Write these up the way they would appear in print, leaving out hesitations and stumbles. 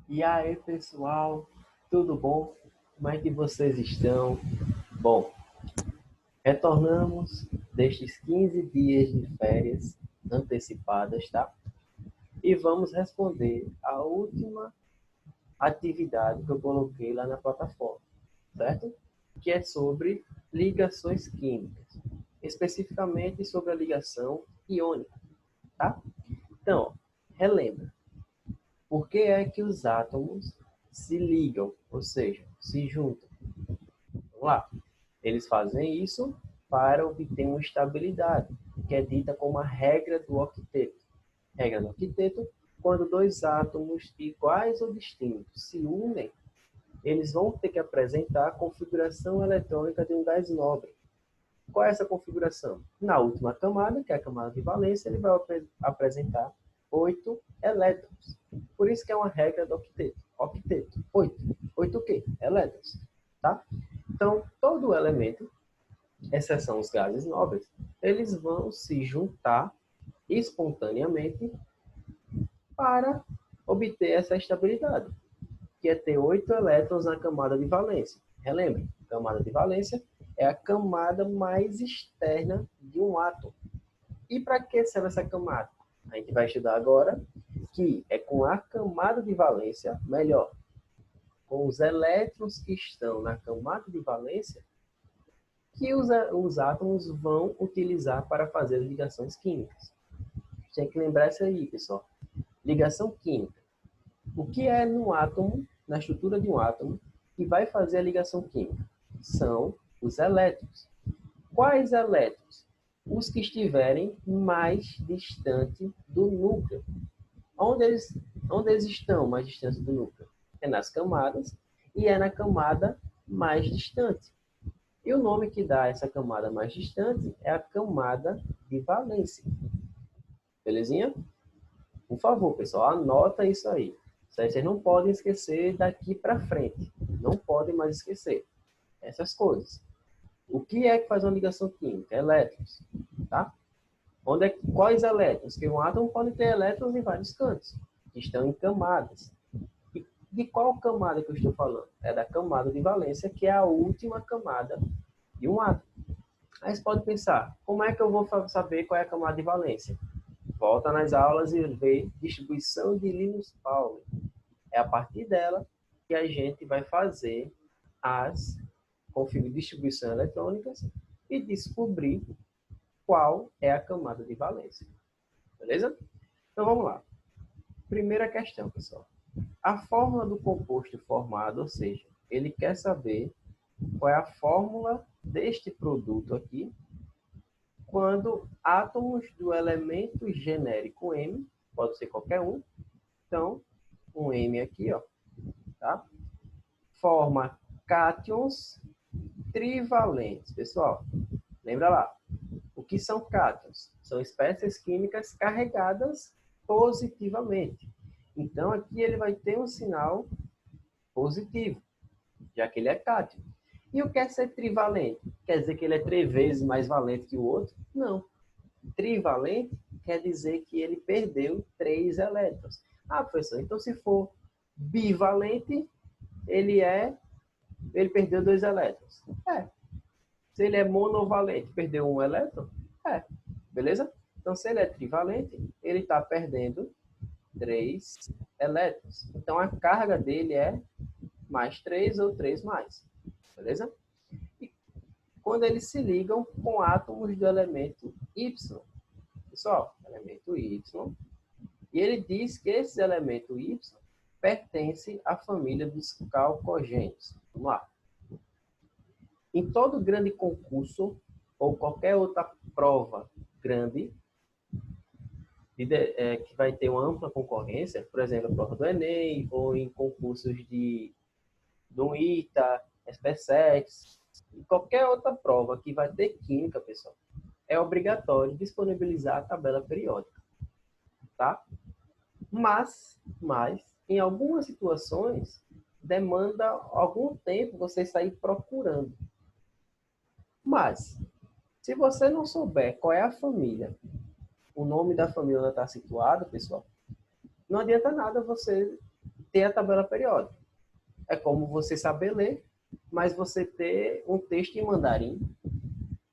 E aí, pessoal, tudo bom? Como é que vocês estão? Bom, retornamos destes 15 dias de férias antecipadas, tá? E vamos responder a última atividade que eu coloquei lá na plataforma, certo? Que é sobre ligações químicas, especificamente sobre a ligação iônica, tá? Então, relembra, por que é que os átomos se ligam, ou seja, se juntam? Vamos lá. Eles fazem isso para obter uma estabilidade, que é dita como a regra do octeto. Regra do octeto, quando dois átomos iguais ou distintos se unem, eles vão ter que apresentar a configuração eletrônica de um gás nobre. Qual é essa configuração? Na última camada, que é a camada de valência, ele vai apresentar 8 elétrons. Por isso que é uma regra do octeto. Octeto, 8. 8 o quê? Elétrons. Tá? Então, todo elemento, exceção os gases nobres, eles vão se juntar espontaneamente para obter essa estabilidade, que é ter 8 elétrons na camada de valência. Relembre, camada de valência é a camada mais externa de um átomo. E para que serve essa camada? A gente vai estudar agora que é com a camada de valência, melhor, com os elétrons que estão na camada de valência, que os átomos vão utilizar para fazer ligações químicas. Tem que lembrar isso aí, pessoal. Ligação química. O que é no átomo, na estrutura de um átomo, que vai fazer a ligação química? São os elétrons. Quais elétrons? Os que estiverem mais distante do núcleo. Onde eles estão mais distantes do núcleo? É nas camadas e é na camada mais distante. E o nome que dá essa camada mais distante é a camada de valência. Belezinha? Por favor, pessoal, anota isso aí. Vocês não podem esquecer daqui para frente. Não podem mais esquecer essas coisas. O que é que faz uma ligação química? Elétrons, tá? Quais elétrons? Que um átomo pode ter elétrons em vários cantos, que estão em camadas. E de qual camada que eu estou falando? É da camada de valência, que é a última camada de um átomo. Aí você pode pensar, como é que eu vou saber qual é a camada de valência? Volta nas aulas e vê distribuição de Linus Pauling. É a partir dela que a gente vai fazer as distribuições eletrônicas e descobrir qual é a camada de valência. Beleza? Então vamos lá. Primeira questão, pessoal. A fórmula do composto formado, ou seja, ele quer saber qual é a fórmula deste produto aqui, quando átomos do elemento genérico M, pode ser qualquer um, então, um M aqui, ó, tá? Forma cátions trivalentes. Pessoal, lembra lá, o que são cátions? São espécies químicas carregadas positivamente. Então, aqui ele vai ter um sinal positivo, já que ele é cátion. E o que é ser trivalente? Quer dizer que ele é 3 vezes mais valente que o outro? Não. Trivalente quer dizer que ele perdeu 3 elétrons. Ah, professor, então se for bivalente, ele perdeu 2 elétrons. É. Se ele é monovalente, perdeu 1 elétron? É. Beleza? Então, se ele é trivalente, ele está perdendo 3 elétrons. Então, a carga dele é mais 3 ou 3 mais. Beleza? E quando eles se ligam com átomos do elemento Y, pessoal, elemento Y, e ele diz que esse elemento Y pertence à família dos calcogênios. Vamos lá. Em todo grande concurso ou qualquer outra prova grande, que vai ter uma ampla concorrência, por exemplo, a prova do Enem, ou em concursos do ITA, SPSEX, e qualquer outra prova que vai ter química, pessoal, é obrigatório disponibilizar a tabela periódica, tá? Mas, em algumas situações, demanda algum tempo você sair procurando. Mas, se você não souber qual é a família, o nome da família onde está situado, pessoal, não adianta nada você ter a tabela periódica. É como você saber ler, mas você ter um texto em mandarim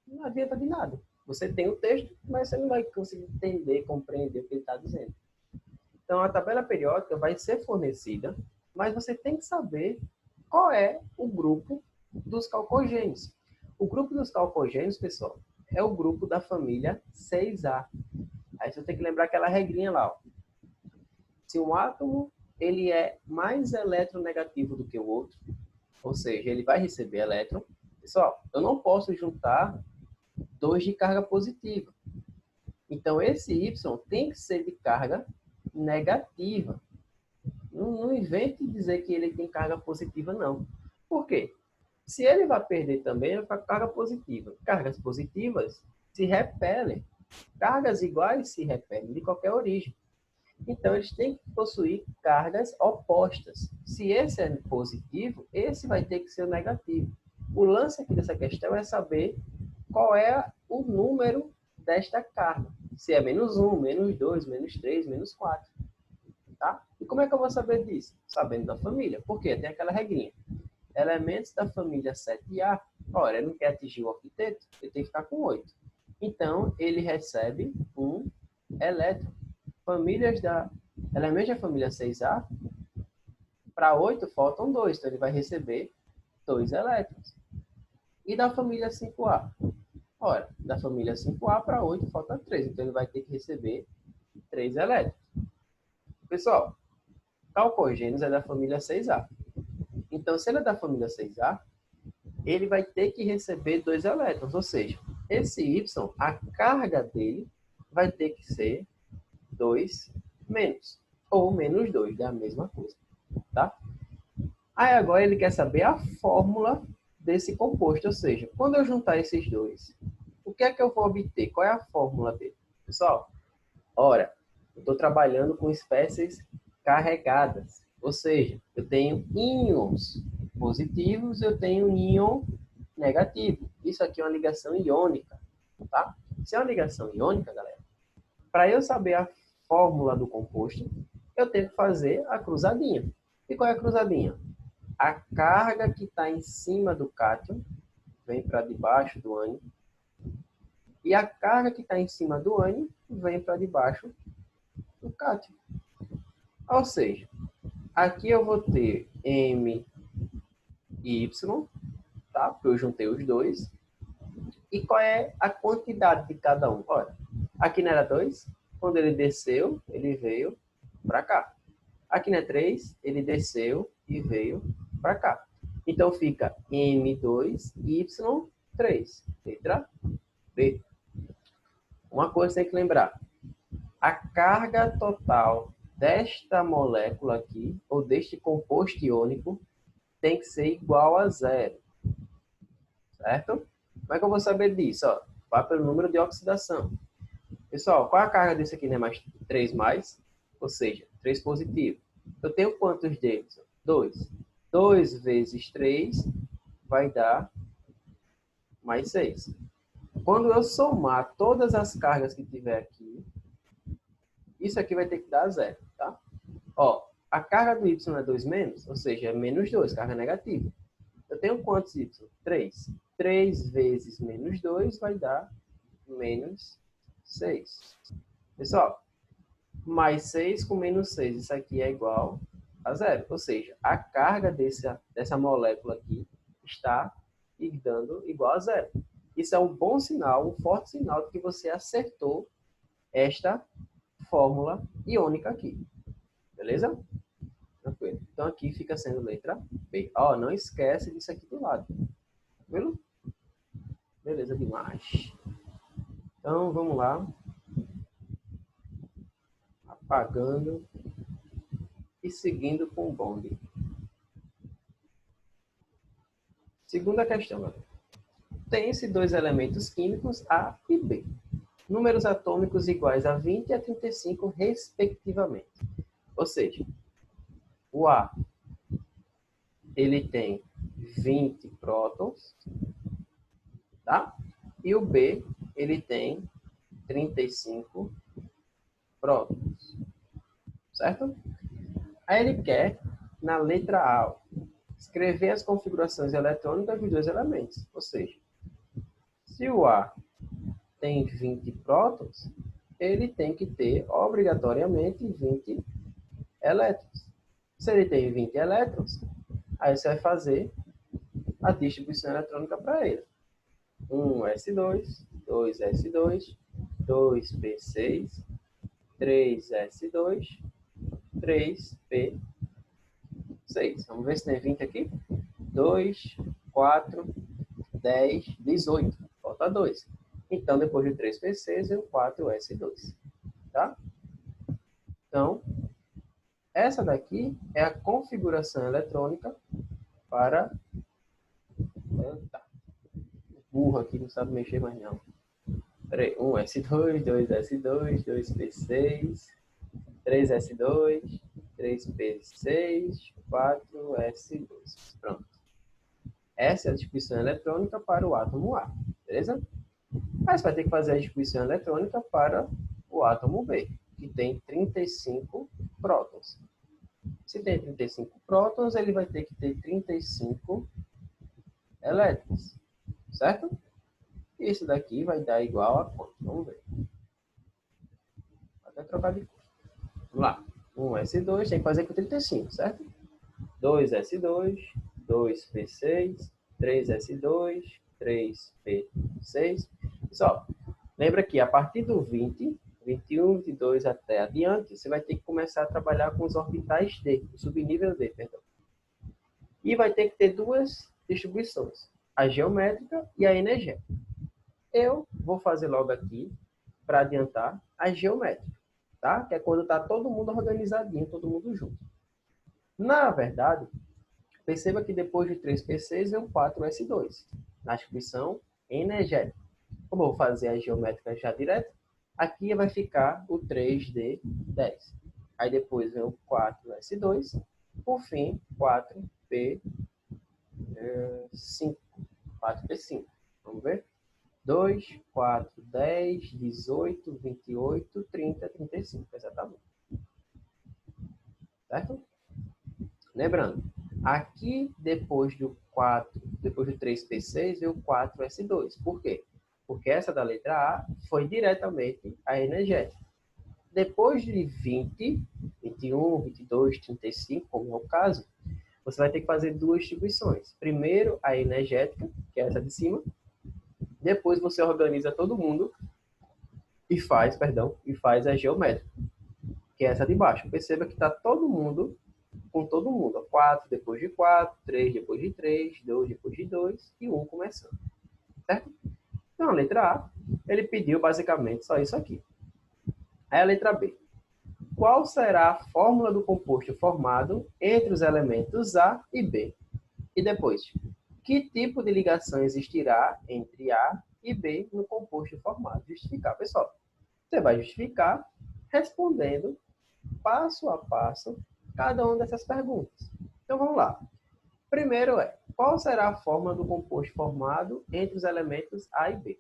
não adianta de nada. Você tem o texto, mas você não vai conseguir entender, compreender o que ele está dizendo. Então, a tabela periódica vai ser fornecida, mas você tem que saber qual é o grupo dos calcogênios. O grupo dos calcogênios, pessoal, é o grupo da família 6A. Aí você tem que lembrar aquela regrinha lá. Ó. Se um átomo ele é mais eletronegativo do que o outro, ou seja, ele vai receber elétron, pessoal, eu não posso juntar dois de carga positiva. Então, esse Y tem que ser de carga negativa. Não invente dizer que ele tem carga positiva, não. Por quê? Se ele vai perder também, ele vai ficar carga positiva. Cargas positivas se repelem. Cargas iguais se repelem de qualquer origem. Então, eles têm que possuir cargas opostas. Se esse é positivo, esse vai ter que ser o negativo. O lance aqui dessa questão é saber qual é o número desta carga. Se é -1, -2, -3, -4. Tá? E como é que eu vou saber disso? Sabendo da família. Por quê? Tem aquela regrinha. Elementos da família 7A, ora, ele não quer atingir o octeto, ele tem que ficar com 8. Então, ele recebe um elétron. Elementos da família 6A, para 8 faltam 2, então ele vai receber 2 elétrons. E da família 5A? Ora, da família 5A para 8 falta 3, então ele vai ter que receber 3 elétrons. Pessoal, calcogênios é da família 6A. Então, se ele é da família 6A, ele vai ter que receber 2 elétrons, ou seja, esse Y, a carga dele vai ter que ser 2 menos, ou -2, é a mesma coisa, tá? Aí agora ele quer saber a fórmula desse composto, ou seja, quando eu juntar esses dois, o que é que eu vou obter? Qual é a fórmula dele? Pessoal, ora, eu estou trabalhando com espécies carregadas, ou seja, eu tenho íons positivos, eu tenho íon negativo. Isso aqui é uma ligação iônica, tá? Se é uma ligação iônica, galera, para eu saber a fórmula do composto, eu tenho que fazer a cruzadinha. E qual é a cruzadinha? A carga que está em cima do cátion vem para debaixo do ânion, e a carga que está em cima do ânion vem para debaixo do cátion. Ou seja, aqui eu vou ter M e Y, tá? Porque eu juntei os dois. E qual é a quantidade de cada um? Olha, aqui não era 2, quando ele desceu, ele veio para cá. Aqui não é 3, ele desceu e veio para cá. Então fica M2, Y3. Letra B. Uma coisa tem que lembrar. A carga total desta molécula aqui, ou deste composto iônico, tem que ser igual a 0. Certo? Como é que eu vou saber disso? Ó, vai pelo número de oxidação. Pessoal, qual é a carga desse aqui? Né? Mais 3 mais, ou seja, 3 positivo. Eu tenho quantos deles? 2. 2 vezes 3 vai dar mais 6. Quando eu somar todas as cargas que tiver aqui, isso aqui vai ter que dar 0, tá? Ó, a carga do Y é 2 menos, ou seja, é -2, carga negativa. Eu tenho quantos Y? 3. 3 vezes -2 vai dar -6. Pessoal, mais 6 com -6, isso aqui é igual a 0. Ou seja, a carga dessa molécula aqui está dando igual a 0. Isso é um bom sinal, um forte sinal de que você acertou esta fórmula iônica aqui. Beleza? Tranquilo. Então aqui fica sendo letra B. Ó, não esquece disso aqui do lado. Tranquilo? Beleza demais. Então vamos lá. Apagando e seguindo com o bonde. Segunda questão, galera. Tem-se dois elementos químicos A e B. Números atômicos iguais a 20 e a 35, respectivamente. Ou seja, o A ele tem 20 prótons, tá? E o B ele tem 35 prótons. Certo? Aí ele quer, na letra A, escrever as configurações eletrônicas dos dois elementos. Ou seja, se o A tem 20 prótons, ele tem que ter, obrigatoriamente, 20 elétrons. Se ele tem 20 elétrons, aí você vai fazer a distribuição eletrônica para ele. 1s2, 2s2, 2p6, 3s2, 3p6. Vamos ver se tem 20 aqui. 2, 4, 10, 18. Falta 2. Então, depois de 3p6, vem o 4s2. Tá? Então, essa daqui é a configuração eletrônica para... Tá. Burro aqui, não sabe mexer mais não. Peraí, 1s2, 2s2, 2p6, 3s2, 3p6, 4s2. Pronto. Essa é a distribuição eletrônica para o átomo A, beleza? Aí você vai ter que fazer a distribuição eletrônica para o átomo B, que tem 35 prótons. Se tem 35 prótons, ele vai ter que ter 35 elétrons, certo? Isso daqui vai dar igual a quanto? Vamos ver. Vou até trocar de cor. Vamos lá. 1s2 tem que fazer com 35, certo? 2s2, 2p6, 3s2, 3p6. Pessoal, lembra que a partir do 20, 21, 22 até adiante, você vai ter que começar a trabalhar com os orbitais D, o subnível D, perdão. E vai ter que ter duas distribuições, a geométrica e a energética. Eu vou fazer logo aqui, para adiantar, a geométrica, tá? Que é quando está todo mundo organizadinho, todo mundo junto. Na verdade, perceba que depois de 3p6 vem o 4s2, na distribuição energética. Como eu vou fazer a geométrica já direto, aqui vai ficar o 3d10. Aí depois vem o 4s2, por fim, 4p5. 4p5. Vamos ver? 2, 4, 10, 18, 28, 30, 35. Exatamente. Certo? Lembrando, aqui depois do 4, depois do 3p6, veio o 4s2. Por quê? Porque essa da letra A foi diretamente a energética. Depois de 20, 21, 22, 35, como é o caso, você vai ter que fazer duas distribuições. Primeiro, a energética, que é essa de cima. Depois você organiza todo mundo e faz a geométrica, que é essa de baixo. Perceba que está todo mundo com todo mundo. 4 depois de 4, 3 depois de 3, 2 depois de 2 e 1 começando. Certo? Então, a letra A, ele pediu basicamente só isso aqui. Aí a letra B. Qual será a fórmula do composto formado entre os elementos A e B? E depois, que tipo de ligação existirá entre A e B no composto formado? Justificar, pessoal. Você vai justificar respondendo passo a passo cada uma dessas perguntas. Então vamos lá. Primeiro qual será a fórmula do composto formado entre os elementos A e B?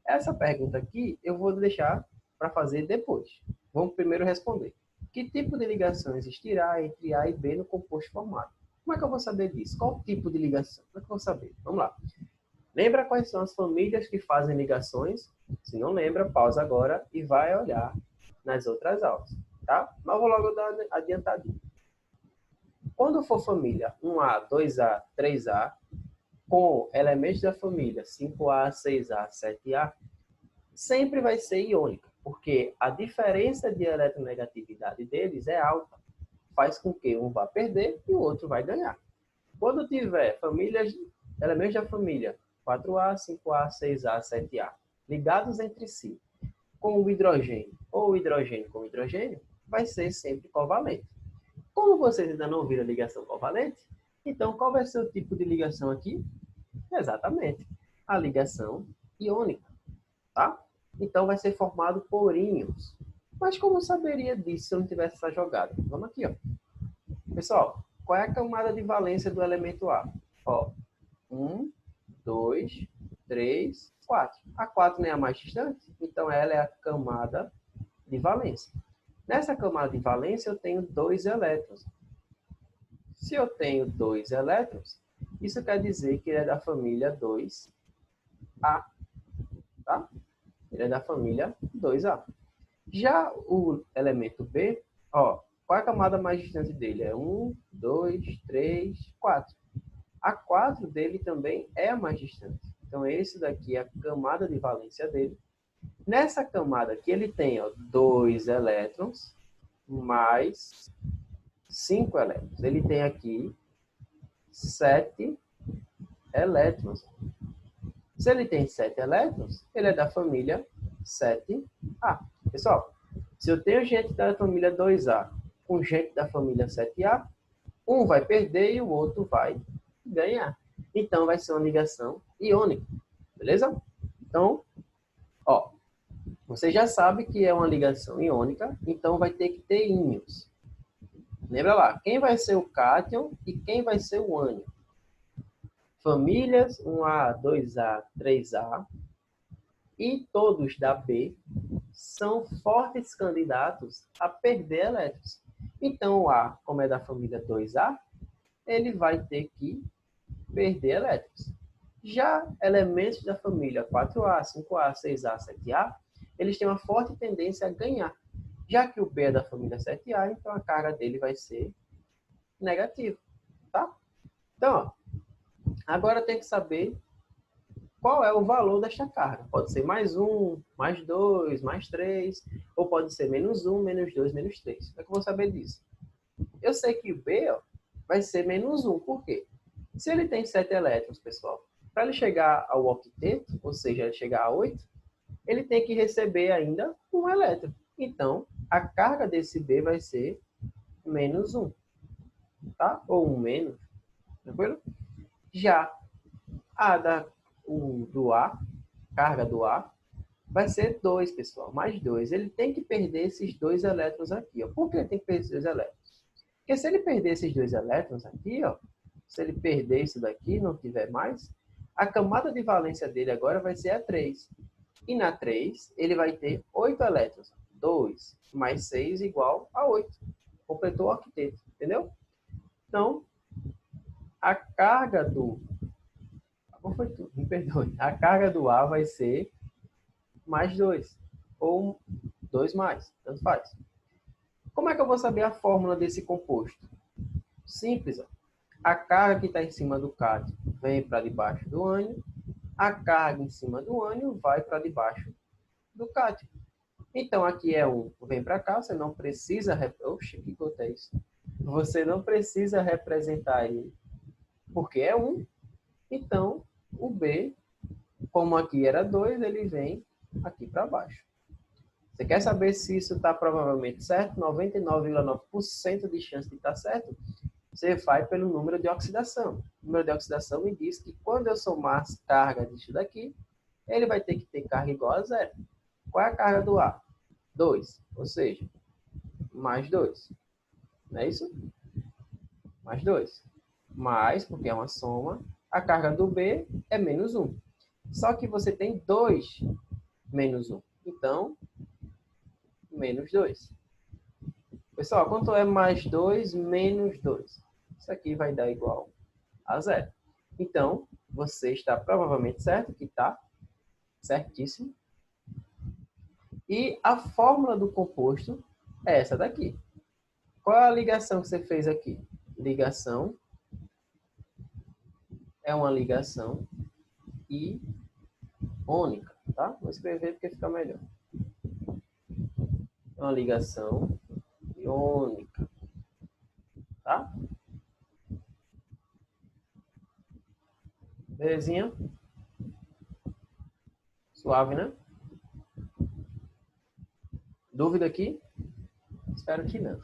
Essa pergunta aqui eu vou deixar para fazer depois. Vamos primeiro responder. Que tipo de ligação existirá entre A e B no composto formado? Como é que eu vou saber disso? Qual tipo de ligação? Como é que eu vou saber? Vamos lá. Lembra quais são as famílias que fazem ligações? Se não lembra, pausa agora e vai olhar nas outras aulas. Tá? Mas eu vou logo dar adiantadinho. Quando for família 1A, 2A, 3A, com elementos da família 5A, 6A, 7A, sempre vai ser iônica, porque a diferença de eletronegatividade deles é alta. Faz com que um vá perder e o outro vai ganhar. Quando tiver elementos da família 4A, 5A, 6A, 7A, ligados entre si, com o hidrogênio ou hidrogênio com hidrogênio, vai ser sempre covalente. Como vocês ainda não viram a ligação covalente, então qual vai ser o tipo de ligação aqui? Exatamente, a ligação iônica, tá? Então vai ser formado por íons. Mas como eu saberia disso se eu não tivesse essa jogada? Vamos aqui, ó. Pessoal, qual é a camada de valência do elemento A? Ó, 1, 2, 3, 4. A 4 não é a mais distante, então ela é a camada de valência. Nessa camada de valência, eu tenho 2 elétrons. Se eu tenho 2 elétrons, isso quer dizer que ele é da família 2A, tá? Ele é da família 2A. Já o elemento B, ó, qual é a camada mais distante dele? É 1, 2, 3, 4. A 4 dele também é a mais distante. Então, esse daqui é a camada de valência dele. Nessa camada aqui, ele tem 2 elétrons mais 5 elétrons. Ele tem aqui 7 elétrons. Se ele tem 7 elétrons, ele é da família 7A. Pessoal, se eu tenho gente da família 2A com gente da família 7A, um vai perder e o outro vai ganhar. Então, vai ser uma ligação iônica. Beleza? Então, ó, você já sabe que é uma ligação iônica, então vai ter que ter íons. Lembra lá, quem vai ser o cátion e quem vai ser o ânion? Famílias 1A, 2A, 3A e todos da B são fortes candidatos a perder elétrons. Então, o A, como é da família 2A, ele vai ter que perder elétrons. Já elementos da família 4A, 5A, 6A, 7A, eles têm uma forte tendência a ganhar. Já que o B é da família 7A, então a carga dele vai ser negativa, tá? Então, ó, agora tem que saber qual é o valor desta carga. Pode ser mais 1, mais 2, mais 3, ou pode ser menos 1, menos 2, menos 3. Como é que eu vou saber disso? Eu sei que o B, ó, vai ser menos 1. Por quê? Se ele tem 7 elétrons, pessoal, para ele chegar ao octeto, ou seja, ele chegar a 8, ele tem que receber ainda um elétron. Então, a carga desse B vai ser menos 1, tá? Ou 1 menos, tranquilo? Já do A, carga do A, vai ser 2, pessoal, mais 2. Ele tem que perder esses 2 elétrons aqui, ó. Por que ele tem que perder esses 2 elétrons? Porque se ele perder esses 2 elétrons aqui, ó, se ele perder isso daqui e não tiver mais, a camada de valência dele agora vai ser a 3. E na 3, ele vai ter 8 elétrons. 2 mais 6 igual a 8. Completou o octeto, entendeu? Então, a carga do... Foi tudo, me perdoe. A carga do A vai ser mais 2. Ou 2 mais, tanto faz. Como é que eu vou saber a fórmula desse composto? Simples, ó. A carga que está em cima do cátion vem para debaixo do ânion. A carga em cima do ânion vai para debaixo do cátion. Então, aqui é 1, vem para cá, você não precisa... Oxe, que conta é isso? Você não precisa representar ele, porque é 1. Então, o B, como aqui era 2, ele vem aqui para baixo. Você quer saber se isso está provavelmente certo? 99,9% de chance de estar certo? Você vai pelo número de oxidação. O número de oxidação me diz que quando eu somar as cargas disso daqui, ele vai ter que ter carga igual a 0. Qual é a carga do A? 2. Ou seja, mais 2. Não é isso? Mais 2. Mais, porque é uma soma, a carga do B é menos 1. Só que você tem 2 menos 1. Então, menos 2. Pessoal, quanto é mais 2 menos 2? Isso aqui vai dar igual a 0. Então, você está provavelmente certo, que está certíssimo. E a fórmula do composto é essa daqui. Qual é a ligação que você fez aqui? Ligação é uma ligação iônica, tá? Vou escrever porque fica melhor. É uma ligação iônica, tá? Belezinha? Suave, né? Dúvida aqui? Espero que não.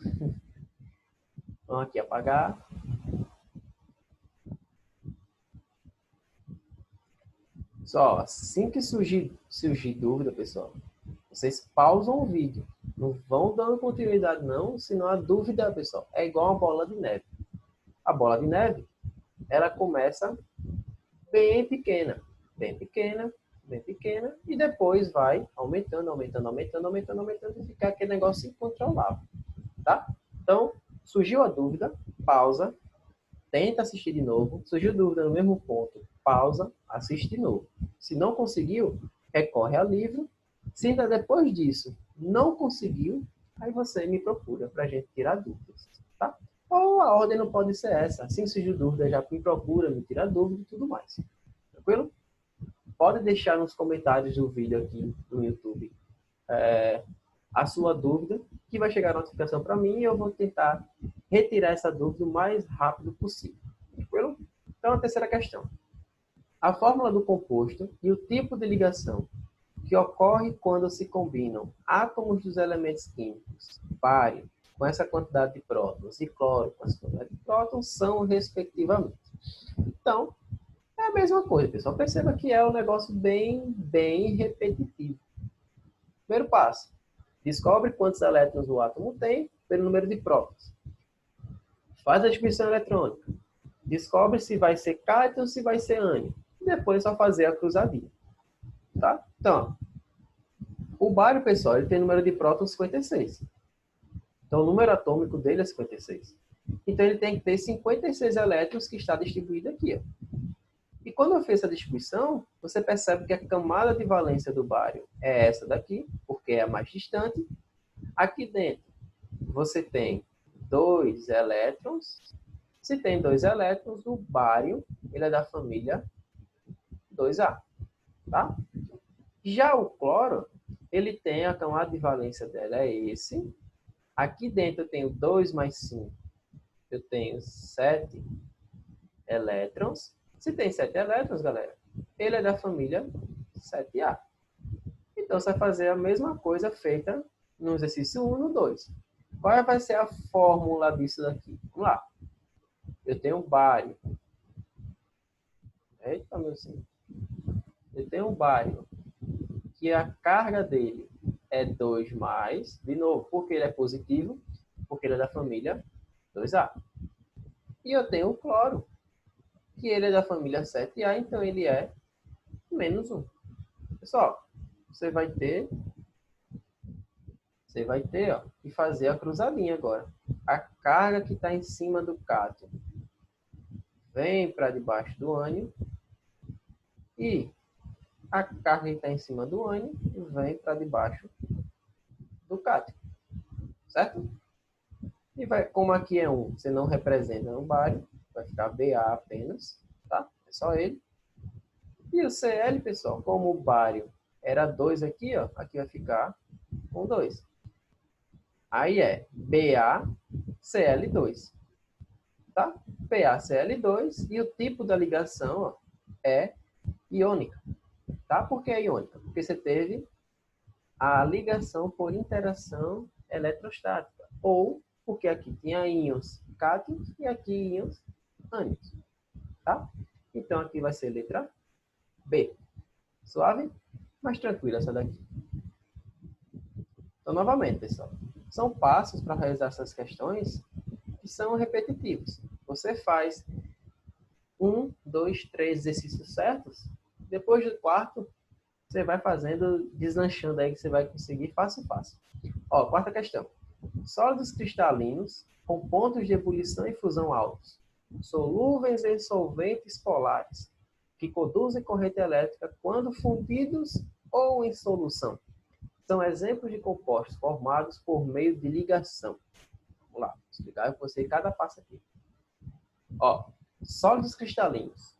Vamos aqui apagar. Só, assim que surgir dúvida, pessoal, vocês pausam o vídeo. Não vão dando continuidade, não, senão a dúvida, pessoal, é igual uma bola de neve. A bola de neve, ela começa bem pequena, bem pequena, e depois vai aumentando, e ficar aquele negócio incontrolável, tá? Então, surgiu a dúvida, pausa, tenta assistir de novo. Surgiu dúvida no mesmo ponto, pausa, assiste de novo. Se não conseguiu, recorre ao livro. Se ainda depois disso não conseguiu, aí você me procura para a gente tirar dúvidas, tá? Ou a ordem não pode ser essa. Assim surgiu dúvida, já me procura, me tira dúvida e tudo mais. Tranquilo? Pode deixar nos comentários do vídeo aqui no YouTube a sua dúvida, que vai chegar a notificação para mim e eu vou tentar retirar essa dúvida o mais rápido possível. Tranquilo? Então, a terceira questão. A fórmula do composto e o tipo de ligação que ocorre quando se combinam átomos dos elementos químicos, bário, com essa quantidade de prótons, e cloro, com essa quantidade de prótons, são respectivamente. Então, é a mesma coisa, pessoal. Perceba que é um negócio bem repetitivo. Primeiro passo. Descobre quantos elétrons o átomo tem pelo número de prótons. Faz a distribuição eletrônica. Descobre se vai ser cátion ou se vai ser ânion. E depois é só fazer a cruzadinha. Tá? Então, o bário, pessoal, ele tem número de prótons 56. Então, o número atômico dele é 56. Então, ele tem que ter 56 elétrons que está distribuído aqui. Ó. E quando eu fiz essa distribuição, você percebe que a camada de valência do bário é essa daqui, porque é a mais distante. Aqui dentro, você tem 2 elétrons. Se tem 2 elétrons, o bário ele é da família 2A. Tá? Já o cloro, ele tem a camada de valência dela, é esse. Aqui dentro eu tenho 2 mais 5. Eu tenho 7 elétrons. Se tem 7 elétrons, galera, ele é da família 7A. Então, você vai fazer a mesma coisa feita no exercício 1 e no 2. Qual vai ser a fórmula disso daqui? Vamos lá. Eu tenho um bário. Eita, meu senhor. Eu tenho um bário que a carga dele é 2 mais, de novo, porque ele é positivo, porque ele é da família 2A. E eu tenho o cloro, que ele é da família 7A, então ele é menos 1. Pessoal, você vai ter ó, que fazer a cruzadinha agora. A carga que está em cima do cátion vem para debaixo do ânion e a carga que está em cima do ânion vem para debaixo do cátion. Certo? E vai, como aqui é 1, você não representa no bário, vai ficar BA apenas, tá? É só ele. E o Cl, pessoal, como o bário era 2 aqui, ó, aqui vai ficar com 2. Aí é BaCl2, tá? BaCl2 e o tipo da ligação, ó, é iônica, tá? Por que é iônica? Porque você teve a ligação por interação eletrostática, ou porque aqui tinha íons cátions e aqui íons ânions, tá? Então aqui vai ser letra B. Suave? Mais tranquila essa daqui. Então, novamente, pessoal, são passos para realizar essas questões que são repetitivos. Você faz 1, 2, 3 exercícios certos, depois do quarto, você vai fazendo, deslanchando aí que você vai conseguir fácil. Ó, quarta questão. Sólidos cristalinos com pontos de ebulição e fusão altos, solúveis em solventes polares, que conduzem corrente elétrica quando fundidos ou em solução. São exemplos de compostos formados por meio de ligação. Vamos lá, vou explicar para você cada passo aqui. Ó, sólidos cristalinos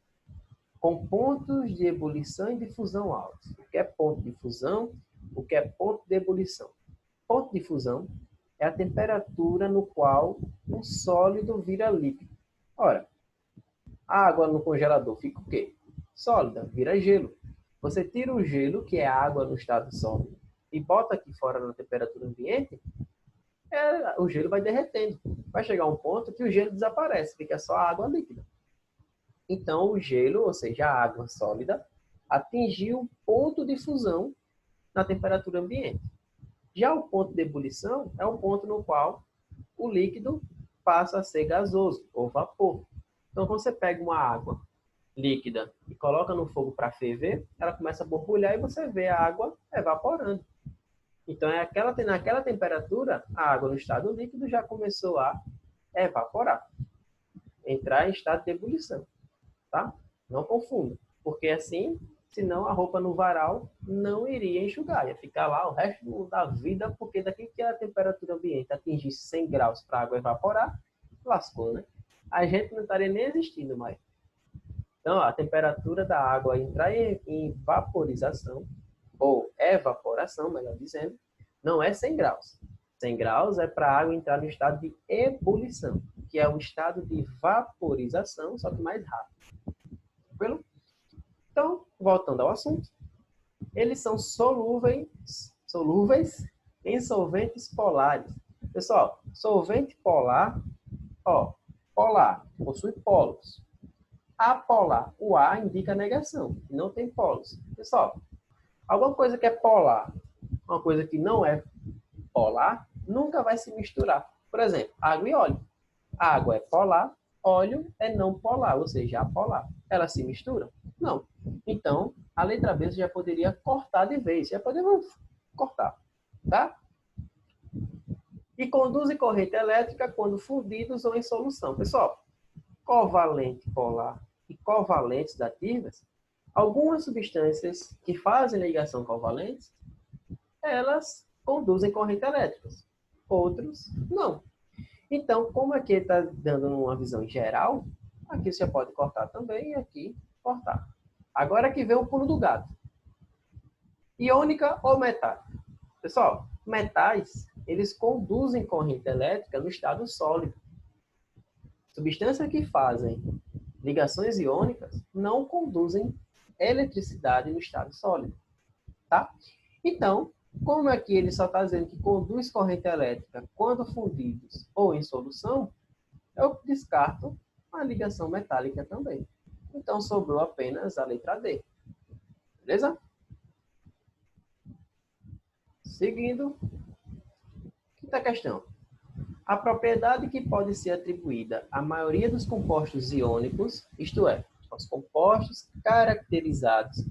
com pontos de ebulição e de fusão altos. O que é ponto de fusão? O que é ponto de ebulição? Ponto de fusão é a temperatura no qual um sólido vira líquido. Ora, a água no congelador fica o quê? Sólida, vira gelo. Você tira o gelo, que é a água no estado sólido, e bota aqui fora na temperatura ambiente, o gelo vai derretendo. Vai chegar um ponto que o gelo desaparece, fica só a água líquida. Então, o gelo, ou seja, a água sólida, atingiu o ponto de fusão na temperatura ambiente. Já o ponto de ebulição é o ponto no qual o líquido passa a ser gasoso, ou vapor. Então, quando você pega uma água líquida e coloca no fogo para ferver, ela começa a borbulhar e você vê a água evaporando. Então, naquela temperatura, a água no estado líquido já começou a evaporar, entrar em estado de ebulição, tá? Não confunda, porque assim, senão a roupa no varal não iria enxugar, ia ficar lá o resto da vida, porque daqui que a temperatura ambiente atingisse 100 graus para a água evaporar, lascou, né? A gente não estaria nem existindo mais. Então, a temperatura da água entrar em vaporização, ou evaporação, melhor dizendo, não é 100 graus. 100 graus é para a água entrar no estado de ebulição, que é um estado de vaporização, só que mais rápido. Tranquilo? Então, voltando ao assunto, eles são solúveis em solventes polares. Pessoal, solvente polar, ó, polar possui polos. Apolar, o A indica negação, não tem polos. Pessoal, alguma coisa que é polar, uma coisa que não é polar, nunca vai se misturar. Por exemplo, água e óleo. Água é polar, óleo é não polar, ou seja, apolar. Elas se misturam? Não. Então, a letra B você já poderia cortar de vez. Já podemos cortar, tá? E conduzem corrente elétrica quando fundidos ou em solução. Pessoal, covalente polar e covalentes dativas, algumas substâncias que fazem ligação covalentes, elas conduzem corrente elétrica. Outros, não. Então, como aqui está dando uma visão geral, aqui você pode cortar também e aqui cortar. Agora aqui vem o pulo do gato. Iônica ou metálica? Pessoal, metais, eles conduzem corrente elétrica no estado sólido. Substâncias que fazem ligações iônicas não conduzem eletricidade no estado sólido, tá? Então, como aqui ele só está dizendo que conduz corrente elétrica quando fundidos ou em solução, eu descarto a ligação metálica também. Então, sobrou apenas a letra D. Beleza? Seguindo, quinta questão. A propriedade que pode ser atribuída à maioria dos compostos iônicos, isto é, aos compostos caracterizados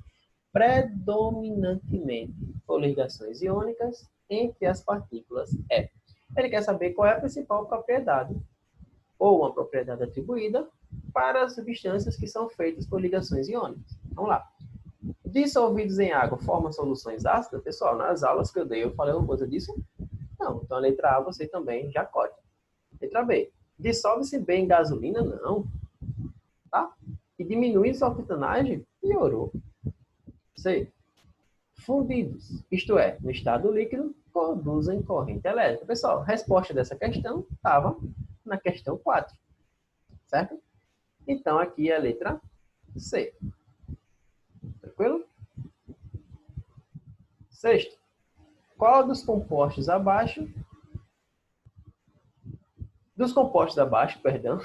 predominantemente por ligações iônicas entre as partículas é. Ele quer saber qual é a principal propriedade, ou uma propriedade atribuída, para as substâncias que são feitas por ligações iônicas. Vamos lá. Dissolvidos em água formam soluções ácidas? Pessoal, nas aulas que eu dei, eu falei alguma coisa disso? Não. Então, a letra A você também já corta. Letra B. Dissolve-se bem em gasolina? Não. Tá? E diminui sua octanagem? Piorou. C. Fundidos, isto é, no estado líquido, conduzem corrente elétrica. Pessoal, a resposta dessa questão estava na questão 4. Certo? Então, aqui é a letra C. Tranquilo? Sexto. Qual dos compostos abaixo... Dos compostos abaixo, perdão.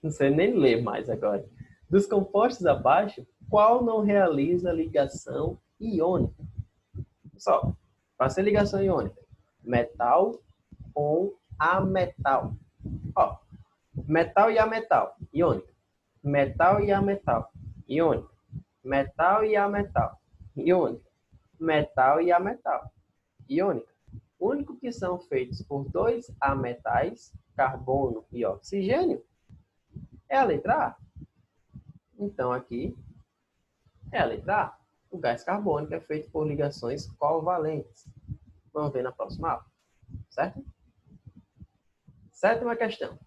Não sei nem ler mais agora. Dos compostos abaixo, qual não realiza ligação iônica? Pessoal, para ser ligação iônica, metal com ametal. Ó, metal e ametal, iônica. Metal e ametal, iônica. Metal e ametal, iônica. Metal e ametal, iônica. O único que são feitos por dois ametais, carbono e oxigênio, é a letra A. Então, aqui é a letra A. O gás carbônico é feito por ligações covalentes. Vamos ver na próxima aula. Certo? Sétima questão.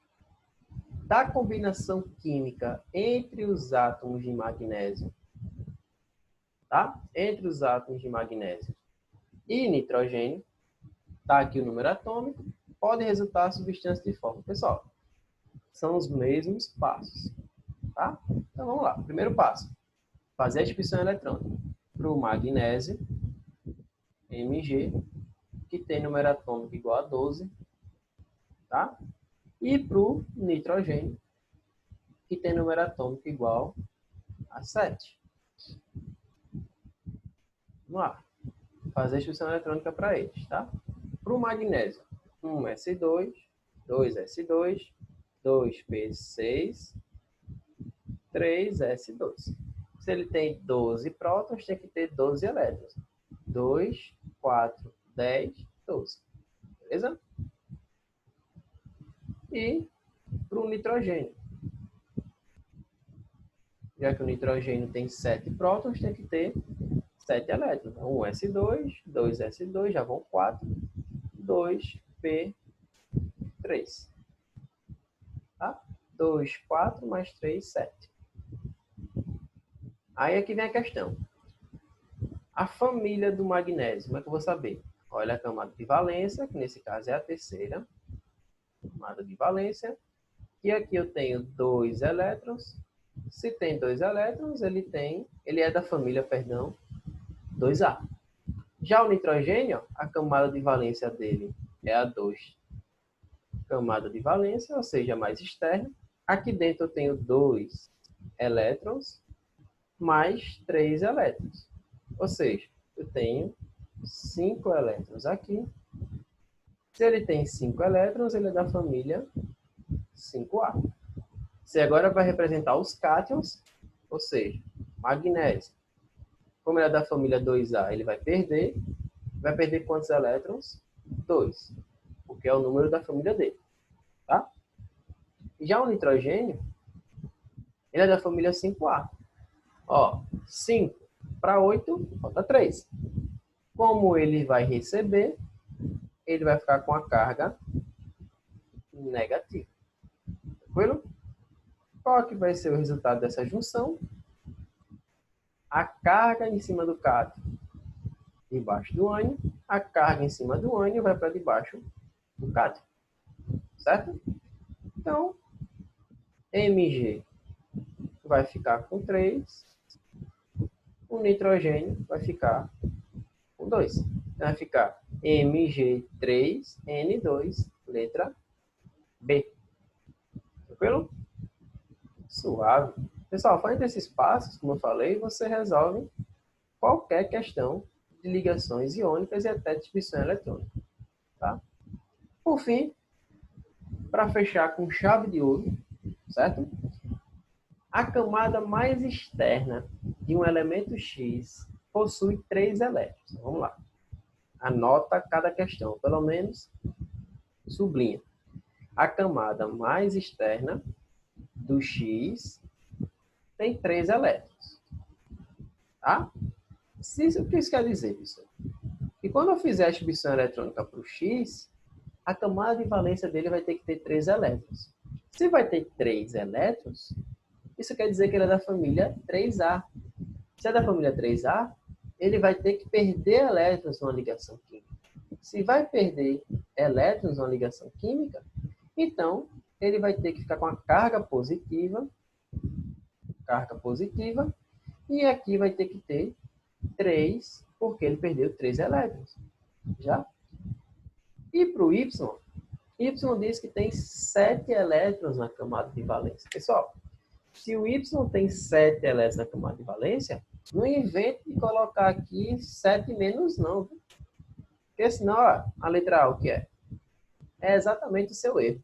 Da combinação química entre os átomos de magnésio, tá? Entre os átomos de magnésio e nitrogênio, tá aqui o número atômico, pode resultar substância de forma. Pessoal, são os mesmos passos, tá? Então vamos lá. Primeiro passo, fazer a distribuição eletrônica para o magnésio, Mg, que tem número atômico igual a 12, tá? E para o nitrogênio, que tem número atômico igual a 7. Vamos lá. Fazer a distribuição eletrônica para eles, tá? Para o magnésio, 1s2, 2s2, 2p6, 3s2. Se ele tem 12 prótons, tem que ter 12 elétrons. 2, 4, 10, 12. Beleza? E para o nitrogênio. Já que o nitrogênio tem 7 prótons, tem que ter 7 elétrons. 1s2, 2s2, já vão 4, 2p3. Tá? 2, 4 mais 3, 7. Aí aqui vem a questão. A família do magnésio, como é que eu vou saber? Olha a camada de valência, que nesse caso é a terceira camada de valência. E aqui eu tenho 2 elétrons. Se tem 2 elétrons, ele é da família, 2A. Já o nitrogênio, a camada de valência dele é a 2. Camada de valência, ou seja, mais externa. Aqui dentro eu tenho 2 elétrons mais 3 elétrons. Ou seja, eu tenho 5 elétrons aqui. Se ele tem 5 elétrons, ele é da família 5A. Você agora vai representar os cátions, ou seja, magnésio. Como ele é da família 2A, ele vai perder. Vai perder quantos elétrons? 2. Porque é o número da família dele. Tá? Já o nitrogênio, ele é da família 5A. Ó, 5 para 8, falta 3. Como ele vai receber, ele vai ficar com a carga negativa. Tranquilo? Qual que vai ser o resultado dessa junção? A carga em cima do cátion debaixo do ânion, a carga em cima do ânion vai para debaixo do cátion. Certo? Então, Mg vai ficar com 3, o nitrogênio vai ficar com 2. Vai ficar Mg3N2, letra B. Tranquilo? Suave. Pessoal, fazendo esses passos, como eu falei, você resolve qualquer questão de ligações iônicas e até distribuição eletrônica. Tá? Por fim, para fechar com chave de ouro, certo? A camada mais externa de um elemento X possui 3 elétrons. Então, vamos lá. Anota cada questão, pelo menos sublinha. A camada mais externa do X tem 3 elétrons. Tá? O que isso quer dizer, pessoal? E quando eu fizer a distribuição eletrônica para o X, a camada de valência dele vai ter que ter 3 elétrons. Se vai ter 3 elétrons, isso quer dizer que ele é da família 3A. Se é da família 3A, ele vai ter que perder elétrons numa ligação química. Se vai perder elétrons numa ligação química, então ele vai ter que ficar com a carga positiva, e aqui vai ter que ter 3, porque ele perdeu 3 elétrons. Já? E para o Y diz que tem 7 elétrons na camada de valência. Pessoal, se o Y tem 7 elétrons na camada de valência, não invente de colocar aqui 7 menos não. Porque senão, ó, a letra A o que é? É exatamente o seu erro.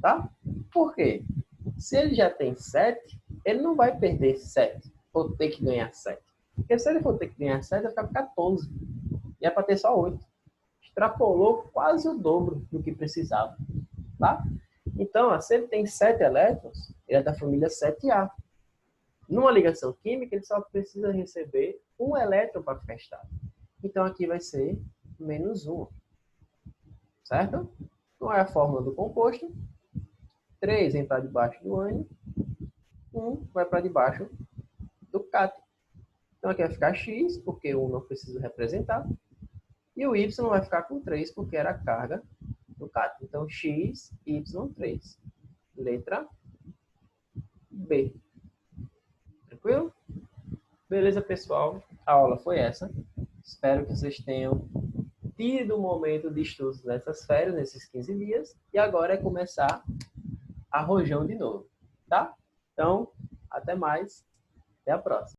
Tá? Por quê? Se ele já tem 7, ele não vai perder 7, ou ter que ganhar 7. Porque se ele for ter que ganhar 7, vai ficar com 14. E é para ter só 8. Extrapolou quase o dobro do que precisava. Tá? Então, ó, se ele tem 7 elétrons, ele é da família 7A. Numa ligação química, ele só precisa receber um elétron para ficar estável. Então, aqui vai ser menos 1. Certo? Qual é a fórmula do composto? 3 vem para debaixo do ânion, 1 vai para debaixo do cátion. Então, aqui vai ficar X, porque 1 não precisa representar. E o Y vai ficar com 3, porque era a carga do cátion. Então, X, Y3. Letra B. Tranquilo? Beleza, pessoal? A aula foi essa. Espero que vocês tenham tido um momento de estudos nessas férias, nesses 15 dias. E agora é começar a rojão de novo. Tá? Então, até mais. Até a próxima.